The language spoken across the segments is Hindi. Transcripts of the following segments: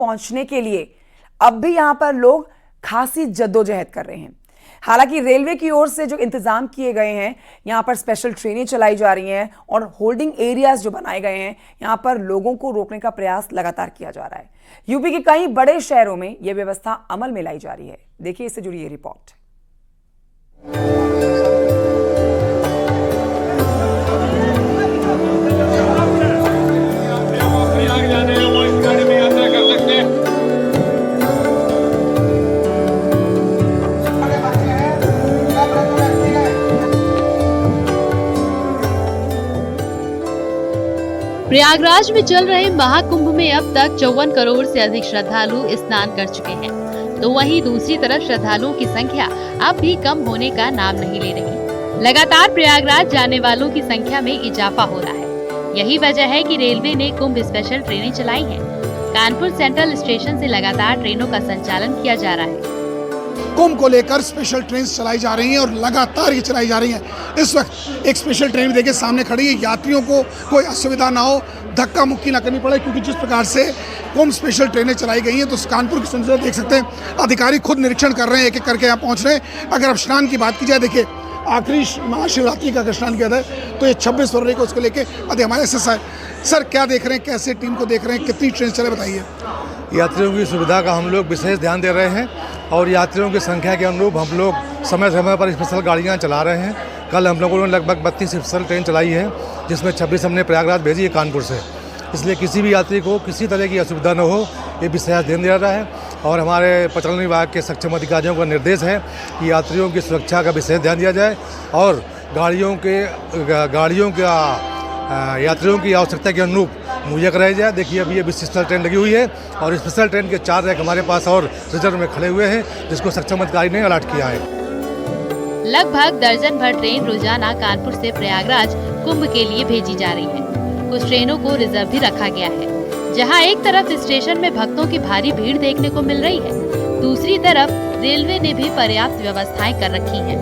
पहुंचने के लिए अब भी यहां पर लोग खासी जद्दोजहद कर रहे हैं। हालांकि रेलवे की ओर से जो इंतजाम किए गए हैं, यहां पर स्पेशल ट्रेनें चलाई जा रही हैं और होल्डिंग एरियाज जो बनाए गए हैं, यहां पर लोगों को रोकने का प्रयास लगातार किया जा रहा है। यूपी के कई बड़े शहरों में यह व्यवस्था अमल में लाई जा रही है। देखिए इससे जुड़ी ये रिपोर्ट। प्रयागराज में चल रहे महाकुंभ में अब तक 54 करोड़ से अधिक श्रद्धालु स्नान कर चुके हैं, तो वहीं दूसरी तरफ श्रद्धालुओं की संख्या अब भी कम होने का नाम नहीं ले रही। लगातार प्रयागराज जाने वालों की संख्या में इजाफा हो रहा है। यही वजह है कि रेलवे ने कुंभ स्पेशल ट्रेनें चलाई हैं। कानपुर सेंट्रल स्टेशन से लगातार ट्रेनों का संचालन किया जा रहा है। कुंभ को लेकर स्पेशल ट्रेन चलाई जा रही हैं और लगातार ये चलाई जा रही हैं। इस वक्त एक स्पेशल ट्रेन देखिए सामने खड़ी है। यात्रियों को कोई असुविधा ना हो, धक्का मुक्की ना करनी पड़े, क्योंकि जिस प्रकार से कुंभ स्पेशल ट्रेनें चलाई गई हैं तो कानपुर की संसद देख सकते हैं, अधिकारी खुद निरीक्षण कर रहे हैं, एक एक करके यहाँ पहुँच रहे हैं। अगर अब स्नान की बात की जाए, देखिए आखिरी महाशिवरात्रि का अगर स्नान किया जाए तो ये 26 फरवरी को उसको लेके अधिक हमारे सर क्या देख रहे हैं, कैसे टीम को देख रहे हैं, कितनी ट्रेन चले बताइए। यात्रियों की सुविधा का हम लोग विशेष ध्यान दे रहे हैं और यात्रियों की संख्या के अनुरूप हम लोग समय समय पर स्पेशल गाड़ियां चला रहे हैं। कल हम लोगों ने लगभग 32 स्पेशल ट्रेन चलाई है, जिसमें 26 हमने प्रयागराज भेजी है कानपुर से। इसलिए किसी भी यात्री को किसी तरह की असुविधा न हो, ये विशेष ध्यान दिया रहा है। और हमारे परिचालन विभाग के सक्षम अधिकारियों का निर्देश है कि यात्रियों की सुरक्षा का विशेष ध्यान दिया जाए और गाड़ियों का यात्रियों की आवश्यकता के अनुरूप मुहैया कराई जाए। देखिए अभी ये स्पेशल ट्रेन लगी हुई है और स्पेशल ट्रेन के 4 रैक हमारे पास और रिजर्व में खड़े हुए हैं, जिसको सक्षम अधिकारी ने अलर्ट किया है। लगभग दर्जन भर ट्रेन रोजाना कानपुर से प्रयागराज कुंभ के लिए भेजी जा रही है। कुछ ट्रेनों को रिजर्व भी रखा गया है। जहां एक तरफ स्टेशन में भक्तों की भारी भीड़ देखने को मिल रही है, दूसरी तरफ रेलवे ने भी पर्याप्त व्यवस्थाएं कर रखी हैं।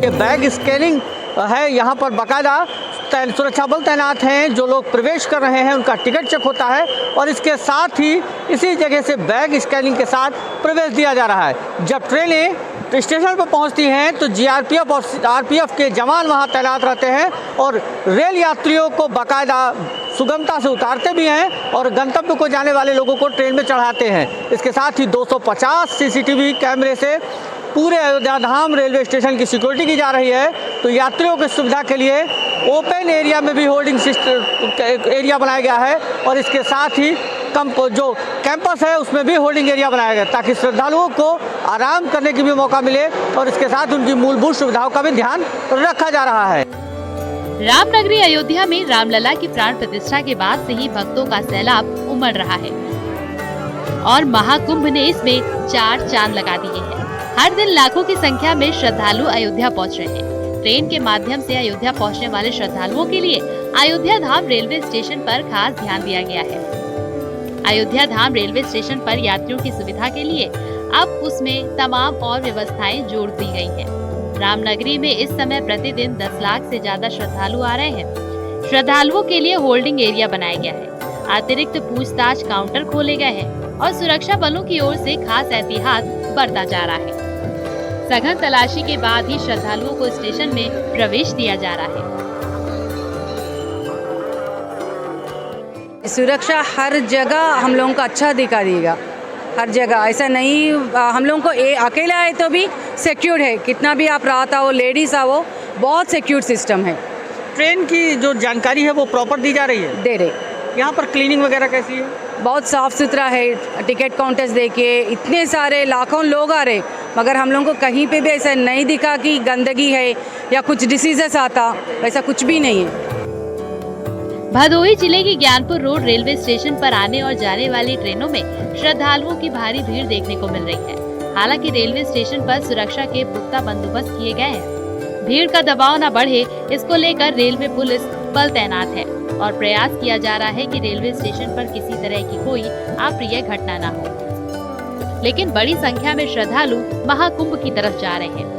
ये बैग स्कैनिंग है, यहाँ पर बाकायदा सुरक्षा बल तैनात हैं। जो लोग प्रवेश कर रहे हैं उनका टिकट चेक होता है और इसके साथ ही इसी जगह से बैग स्कैनिंग के साथ प्रवेश दिया जा रहा है। जब ट्रेनें स्टेशन पर पहुंचती हैं तो जीआरपीएफ और आरपीएफ के जवान वहां तैनात रहते हैं और रेल यात्रियों को बाकायदा सुगमता से उतारते भी हैं और गंतव्य को जाने वाले लोगों को ट्रेन में चढ़ाते हैं। इसके साथ ही 250 सीसीटीवी कैमरे से पूरे अयोध्या धाम रेलवे स्टेशन की सिक्योरिटी की जा रही है। तो यात्रियों की सुविधा के लिए ओपन एरिया में भी होल्डिंग सिस्टम एरिया बनाया गया है और इसके साथ ही जो कैंपस है उसमें भी होल्डिंग एरिया बनाया गया ताकि श्रद्धालुओं को आराम करने की भी मौका मिले और इसके साथ उनकी मूलभूत सुविधाओं का भी ध्यान रखा जा रहा है। रामनगरी अयोध्या में रामलला की प्राण प्रतिष्ठा के बाद से ही भक्तों का सैलाब उमड़ रहा है और महाकुंभ ने इसमें 4 चांद लगा दिए हैं। हर दिन लाखों की संख्या में श्रद्धालु अयोध्या पहुंच रहे हैं। ट्रेन के माध्यम से अयोध्या पहुंचने वाले श्रद्धालुओं के लिए अयोध्या धाम रेलवे स्टेशन पर खास ध्यान दिया गया है। अयोध्या धाम रेलवे स्टेशन पर यात्रियों की सुविधा के लिए अब उसमें तमाम और व्यवस्थाएं जोड़ दी गई हैं। रामनगरी में इस समय प्रतिदिन 10 लाख से ज्यादा श्रद्धालु आ रहे हैं। श्रद्धालुओं के लिए होल्डिंग एरिया बनाया गया है। अतिरिक्त पूछताछ काउंटर खोले गए हैं और सुरक्षा बलों की ओर से खास एहतियात बरता जा रहा है। सघन तलाशी के बाद ही श्रद्धालुओं को स्टेशन में प्रवेश दिया जा रहा है। सुरक्षा हर जगह हम लोगों को अच्छा दिखा देगा, हर जगह ऐसा नहीं हम लोगों को अकेला है तो भी सिक्योर है। कितना भी आप रात आओ, लेडीज आओ, बहुत सिक्योर सिस्टम है। ट्रेन की जो जानकारी है वो प्रॉपर दी जा रही है? दे रहे। यहाँ पर क्लीनिंग वगैरह कैसी है? बहुत साफ सुथरा है। टिकट काउंटर्स देखिए, इतने सारे लाखों लोग आ रहे, मगर हम लोगों को कहीं पे भी ऐसा नहीं दिखा कि गंदगी है या कुछ डिसीजेस आता, ऐसा कुछ भी नहीं है। भदोही जिले के ज्ञानपुर रोड रेलवे स्टेशन पर आने और जाने वाली ट्रेनों में श्रद्धालुओं की भारी भीड़ देखने को मिल रही है। हालांकि रेलवे स्टेशन पर सुरक्षा के पुख्ता बंदोबस्त किए गए हैं। भीड़ का दबाव न बढ़े, इसको लेकर रेलवे पुलिस बल तैनात है और प्रयास किया जा रहा है कि रेलवे स्टेशन पर किसी तरह की कोई अप्रिय घटना न हो। लेकिन बड़ी संख्या में श्रद्धालु महाकुंभ की तरफ जा रहे हैं।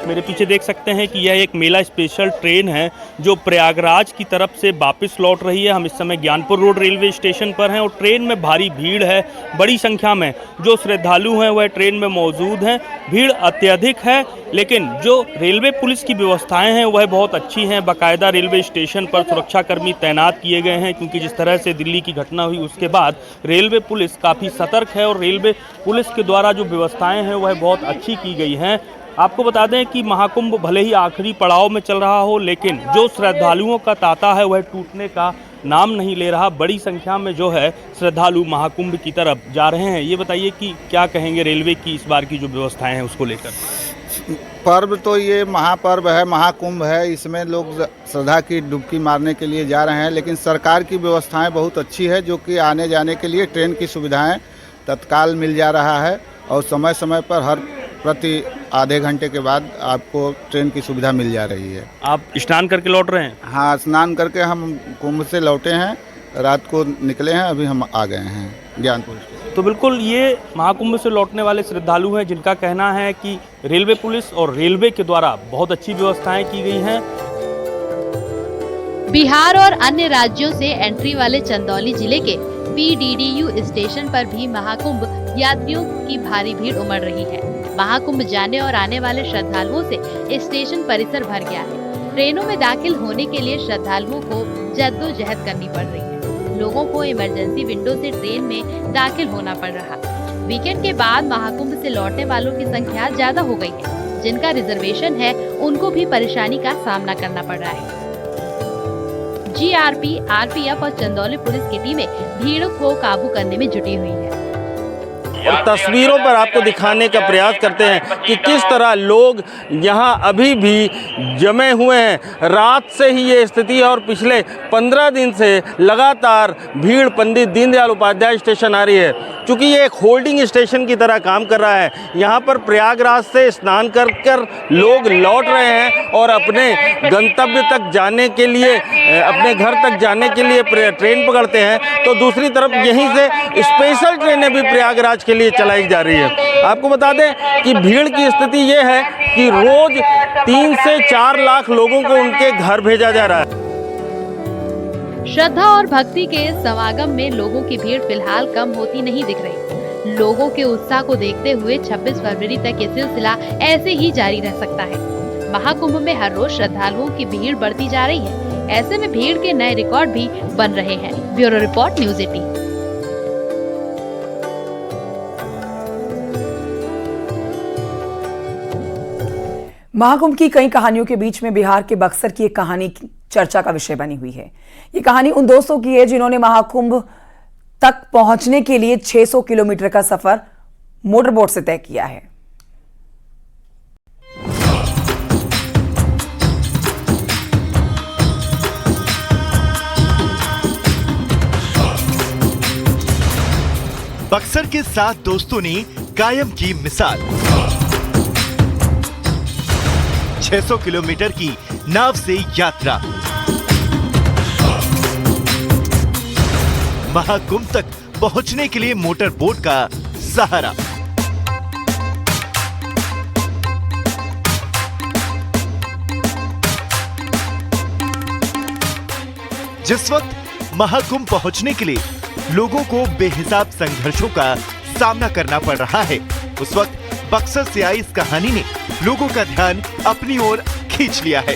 आप मेरे पीछे देख सकते हैं कि यह एक मेला स्पेशल ट्रेन है जो प्रयागराज की तरफ से वापस लौट रही है। हम इस समय ज्ञानपुर रोड रेलवे स्टेशन पर हैं और ट्रेन में भारी भीड़ है। बड़ी संख्या में जो श्रद्धालु हैं वह ट्रेन में मौजूद हैं। भीड़ अत्यधिक है, लेकिन जो रेलवे पुलिस की व्यवस्थाएं हैं वह बहुत अच्छी हैं। बाकायदा रेलवे स्टेशन पर सुरक्षाकर्मी तैनात किए गए हैं, क्योंकि जिस तरह से दिल्ली की घटना हुई उसके बाद रेलवे पुलिस काफ़ी सतर्क है और रेलवे पुलिस के द्वारा जो व्यवस्थाएं हैं वह बहुत अच्छी की गई हैं। आपको बता दें कि महाकुंभ भले ही आखिरी पड़ाव में चल रहा हो, लेकिन जो श्रद्धालुओं का तांता है वह टूटने का नाम नहीं ले रहा। बड़ी संख्या में जो है श्रद्धालु महाकुंभ की तरफ जा रहे हैं। ये बताइए कि क्या कहेंगे रेलवे की इस बार की जो व्यवस्थाएं हैं उसको लेकर? पर्व तो ये महापर्व है, महाकुंभ है, इसमें लोग श्रद्धा की डुबकी मारने के लिए जा रहे हैं। लेकिन सरकार की व्यवस्थाएं बहुत अच्छी है, जो कि आने जाने के लिए ट्रेन की सुविधाएं तत्काल मिल जा रहा है और समय समय पर हर प्रति आधे घंटे के बाद आपको ट्रेन की सुविधा मिल जा रही है। आप स्नान करके लौट रहे हैं? हाँ, स्नान करके हम कुंभ से लौटे हैं, रात को निकले हैं, अभी हम आ गए हैं ज्ञानपुर। तो बिल्कुल ये महाकुंभ से लौटने वाले श्रद्धालु हैं जिनका कहना है कि रेलवे पुलिस और रेलवे के द्वारा बहुत अच्छी व्यवस्थाएं की गई हैं। बिहार और अन्य राज्यों से एंट्री वाले चंदौली जिले के PDDU स्टेशन पर भी महाकुंभ यात्रियों की भारी भीड़ उमड़ रही है। महाकुंभ जाने और आने वाले श्रद्धालुओं से स्टेशन परिसर भर गया है। ट्रेनों में दाखिल होने के लिए श्रद्धालुओं को जद्दोजहद करनी पड़ रही है। लोगों को इमरजेंसी विंडो से ट्रेन में दाखिल होना पड़ रहा। वीकेंड के बाद महाकुंभ से लौटने वालों की संख्या ज्यादा हो गई है। जिनका रिजर्वेशन है उनको भी परेशानी का सामना करना पड़ रहा है। GRP, RPF और चंदौली पुलिस की टीमें भीड़ को काबू करने में जुटी हुई है और तस्वीरों पर आपको दिखाने का प्रयास करते हैं कि किस तरह लोग यहाँ अभी भी जमे हुए हैं। रात से ही ये स्थिति है और पिछले 15 दिन से लगातार भीड़ पंडित दीनदयाल उपाध्याय स्टेशन आ रही है। चूँकि ये एक होल्डिंग स्टेशन की तरह काम कर रहा है, यहाँ पर प्रयागराज से स्नान कर लोग लौट रहे हैं और अपने गंतव्य तक जाने के लिए, अपने घर तक जाने के लिए ट्रेन पकड़ते हैं। तो दूसरी तरफ यहीं से स्पेशल ट्रेनें भी प्रयागराज के लिए चलाई जा रही है। आपको बता दें कि भीड़ की स्थिति ये है कि रोज 3 से 4 लाख लोगों को उनके घर भेजा जा रहा है। श्रद्धा और भक्ति के समागम में लोगों की भीड़ फिलहाल कम होती नहीं दिख रही। लोगों के उत्साह को देखते हुए 26 फरवरी तक ये सिलसिला ऐसे ही जारी रह सकता है। महाकुंभ में हर रोज श्रद्धालुओं की भीड़ बढ़ती जा रही है। ऐसे में भीड़ के नए रिकॉर्ड भी बन रहे हैं। Bureau report, news 18। महाकुंभ की कई कहानियों के बीच में बिहार के बक्सर की एक कहानी चर्चा का विषय बनी हुई है। ये कहानी उन दोस्तों की है जिन्होंने महाकुंभ तक पहुंचने के लिए 600 किलोमीटर का सफर मोटरबोट से तय किया है। बक्सर के 7 दोस्तों ने कायम की मिसाल। 600 किलोमीटर की नाव से यात्रा, महाकुंभ तक पहुंचने के लिए मोटर बोट का सहारा। जिस वक्त महाकुंभ पहुंचने के लिए लोगों को बेहिसाब संघर्षों का सामना करना पड़ रहा है, उस वक्त बक्सर से आई इस कहानी ने लोगों का ध्यान अपनी ओर खींच लिया है।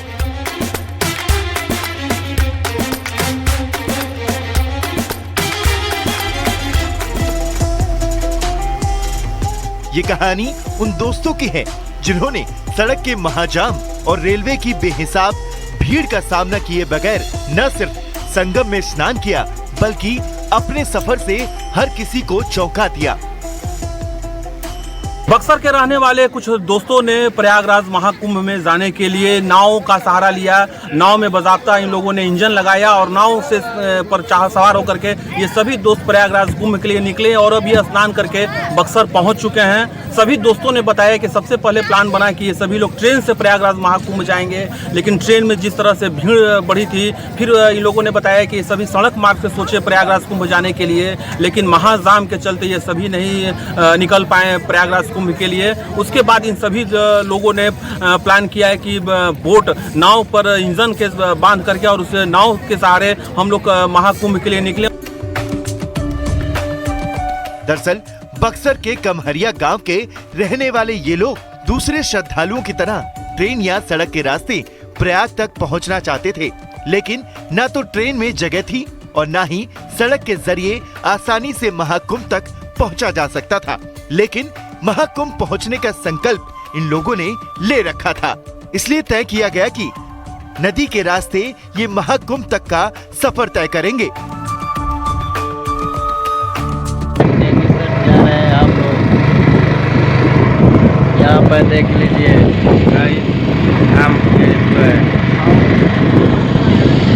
ये कहानी उन दोस्तों की है जिन्होंने सड़क के महाजाम और रेलवे की बेहिसाब भीड़ का सामना किए बगैर न सिर्फ संगम में स्नान किया, बल्कि अपने सफर से हर किसी को चौंका दिया। बक्सर के रहने वाले कुछ दोस्तों ने प्रयागराज महाकुंभ में जाने के लिए नाव का सहारा लिया। नाव में बाज़ाब्ता इन लोगों ने इंजन लगाया और नाव से पर सवार होकर के ये सभी दोस्त प्रयागराज कुंभ के लिए निकले और अब ये स्नान करके बक्सर पहुंच चुके हैं। सभी दोस्तों ने बताया कि सबसे पहले प्लान बना कि ये सभी लोग ट्रेन से प्रयागराज महाकुंभ जाएंगे, लेकिन ट्रेन में जिस तरह से भीड़ बढ़ी थी, फिर इन लोगों ने बताया कि सभी सड़क मार्ग से सोचे प्रयागराज कुंभ जाने के लिए, लेकिन महाजाम के चलते ये सभी नहीं निकल पाए प्रयागराज महाकुंभ के लिए। उसके बाद इन सभी लोगों ने प्लान किया है कि बोट नाव पर इंजन के बांध करके और उस नाव के सहारे हम लोग महाकुंभ के लिए निकले। दरअसल बक्सर के कमहरिया गांव के रहने वाले ये लोग दूसरे श्रद्धालुओं की तरह ट्रेन या सड़क के रास्ते प्रयाग तक पहुंचना चाहते थे, लेकिन न तो ट्रेन में जगह थी और न ही सड़क के जरिए आसानी से महाकुंभ तक पहुंचा जा सकता था। लेकिन महाकुंभ पहुंचने का संकल्प इन लोगों ने ले रखा था, इसलिए तय किया गया कि नदी के रास्ते ये महाकुंभ तक का सफर तय करेंगे। आप लोग यहाँ पर देख लीजिए, हम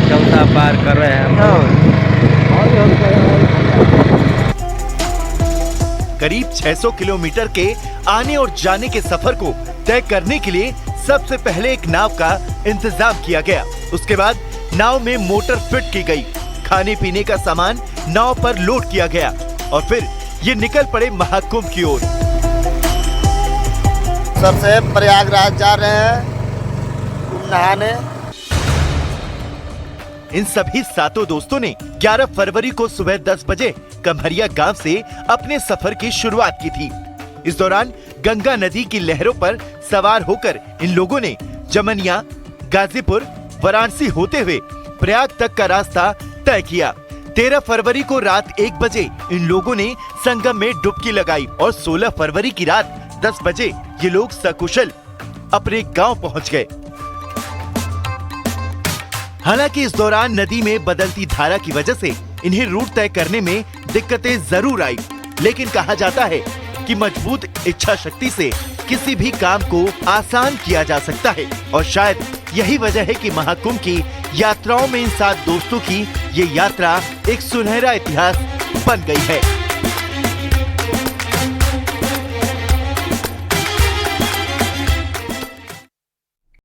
चौथा पार कर रहे हैं। करीब 600 किलोमीटर के आने और जाने के सफर को तय करने के लिए सबसे पहले एक नाव का इंतजाम किया गया। उसके बाद नाव में मोटर फिट की गई, खाने पीने का सामान नाव पर लोड किया गया और फिर ये निकल पड़े महाकुंभ की ओर। सबसे प्रयागराज जा रहे हैं नहाने। इन सभी सातों दोस्तों ने 11 फरवरी को सुबह 10 बजे कमहरिया गांव से अपने सफर की शुरुआत की थी। इस दौरान गंगा नदी की लहरों पर सवार होकर इन लोगों ने जमनिया, गाजीपुर, वाराणसी होते हुए प्रयाग तक का रास्ता तय किया। 13 फरवरी को रात 1 बजे इन लोगों ने संगम में डुबकी लगाई और 16 फरवरी की रात 10 बजे ये लोग सकुशल अपने गांव पहुंच गए। हालांकि इस दौरान नदी में बदलती धारा की वजह से इन्हें रूट तय करने में दिक्कतें जरूर आई, लेकिन कहा जाता है कि मजबूत इच्छा शक्ति से किसी भी काम को आसान किया जा सकता है और शायद यही वजह है कि महाकुंभ की यात्राओं में इन 7 दोस्तों की ये यात्रा एक सुनहरा इतिहास बन गई है।